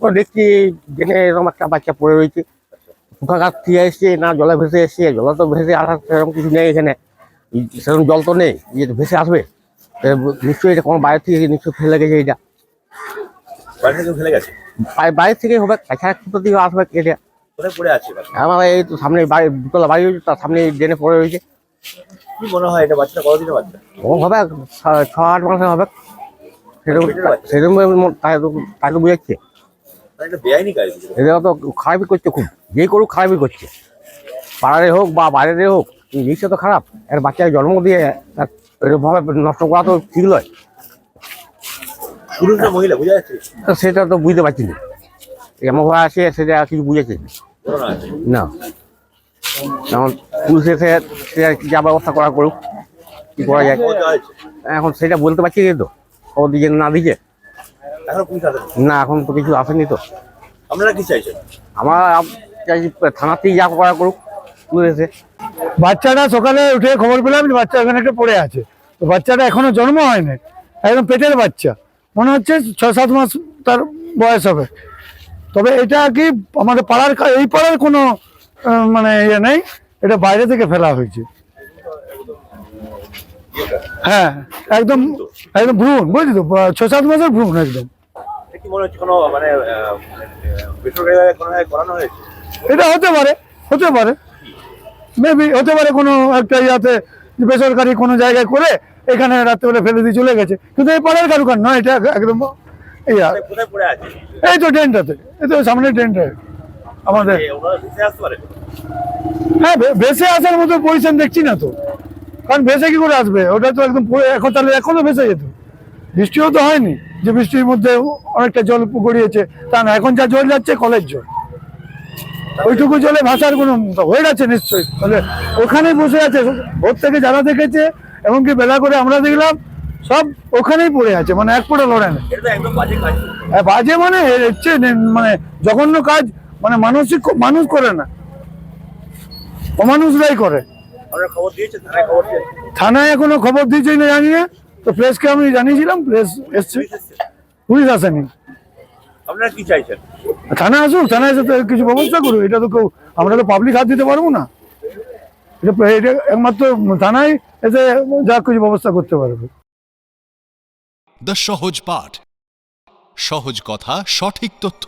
তো দেখছি জেনে এরকম একটা বাচ্চা পড়ে রয়েছে, পোকা গাছ থেকে এসছে না জলে ভেসে এসছে, জলে তো ভেসে আসার সেরকম কিছু নেই এখানে, সেরকম জল তো নেই যে ভেসে আসবে। নিশ্চয়ই এটা কোনো বাইরে থেকে নিশ্চয়ই ফেলে গেছে, এটা বাইরে থেকে ফেলে গেছে। বাইরে থেকে হবে, তাছাড়া কোথা থেকে আসবে এটা। কোথায় পড়ে আছে? আমার এই তো সামনে বাড়ি, দুতলা বাড়ি রয়েছে, তার সামনে ড্রেনে পড়ে রয়েছে। কি মনে হয় এটা বাচ্চাটা কতদিনের বাচ্চা? ও হবে 6-8 মাসের হবে, সেরকম সেরকম তাই তো বুঝাচ্ছে। এটা বেআইনি কাজ। এরা তো খারাপই করছে, খুব যে করুক খারাপই করছে, পাড়ারে হোক বা বাইরে হোক, জিনিসটা তো খারাপ। এর বাচ্চাকে জন্ম দিয়ে এরকমভাবে নষ্ট করা তো ঠিক নয়। পুরুষ না মহিলা বোঝা যাচ্ছে? তো সেটা তো বুঝতে পারছি না, এমনভাবে আসে সেটা কিছু বুঝেছে না। এখন পুলিশ এসে সেটা যা ব্যবস্থা করা করুক, কি করা যায় এখন সেটা বলতে পারছি না তো, ও দিকে না দিকে এখন পুলিশ আসে না, এখন তো কিছু আসেনি তো। আপনারা কি চাইছেন? আমার চাইছি থানাতেই যা করা করুক পুলিশ এসে। বাচ্চাটা সকালে উঠে খবর পেলাম যে বাচ্চা এখানে একটা পড়ে আছে। তো বাচ্চাটা এখনো জন্ম হয়নি, একদম পেটের বাচ্চা, মনে হচ্ছে 6-7 মাস তার বয়স হবে। তবে এটা কি আমাদের পাড়ার এই পাড়ার কোনো মানে ইয়ে নেই, এটা বাইরে থেকে ফেলা হয়েছে। হ্যাঁ, একদম একদম ভ্রূণ, বুঝলি তো, 6-7 মাসের ভ্রূণ একদম। কি মনে হচ্ছে কোনো মানে বেসরকারি কোনো করানো হয়েছে? এটা হতে পারে, হতে পারে, মেবি হতে পারে কোনো একটা ইয়াতে বেসরকারি কোনো জায়গায় করে এখানে রাত্রেবেলা ফেলে দিয়ে চলে গেছে, কিন্তু এই পাড়ার কারুকার নয়, এটা একদম ইয়া। কোথায় পড়ে আছে? এই তো ড্রেনটাতে, এই তো সামনে ড্রেনটা আমাদের। ওনারা ভেসে আসতে পারে? হ্যাঁ, ভেসে আসার মতো পজিশন দেখছি না তো, কারণ ভেসে কি করে আসবে, ওটা তো একদম এখন, তাহলে এখনো ভেসে যেত। বৃষ্টিও তো হয়নি যে বৃষ্টির মধ্যে অনেকটা জল গড়িয়েছে, তা না, এখন যা জল যাচ্ছে কলের জল, ওইটুকু জলে ভাষার কোনো হয়ে গেছে নিশ্চয়ই। তাহলে ওখানেই বসে আছে, ভোর থেকে যারা দেখেছে, এমনকি বেলা করে আমরা দেখলাম, সব ওখানেই পড়ে আছে, মানে এক ফোঁটা লড়ে না। এটা তো একদম বাজে কাজ। বাজে মানে হচ্ছে মানে জঘন্য কাজ, মানে মানসিক মানুষ করে না, অমানুষরাই করে। আপনারা খবর দিয়েছেন? থানায় খবর দিয়েছেন? থানায় এখনো খবর দিয়েছে না জানি না, তো প্রেসকে আমি জানিয়েছিলাম, প্রেস এসছে, পুলিশ এসছে? পুলিশ আসেনি। আপনারা কি চাইছেন? থানা আসুক, থানায় এসে তো কিছু ব্যবস্থা করুক, এটা তো কেউ, আমরা তো পাবলিক হাত দিতে পারবো না, এটা একমাত্র থানায় এসে যা কিছু ব্যবস্থা করতে পারবে। দ্য সহজ পাঠ, সহজ কথা, সঠিক তথ্য।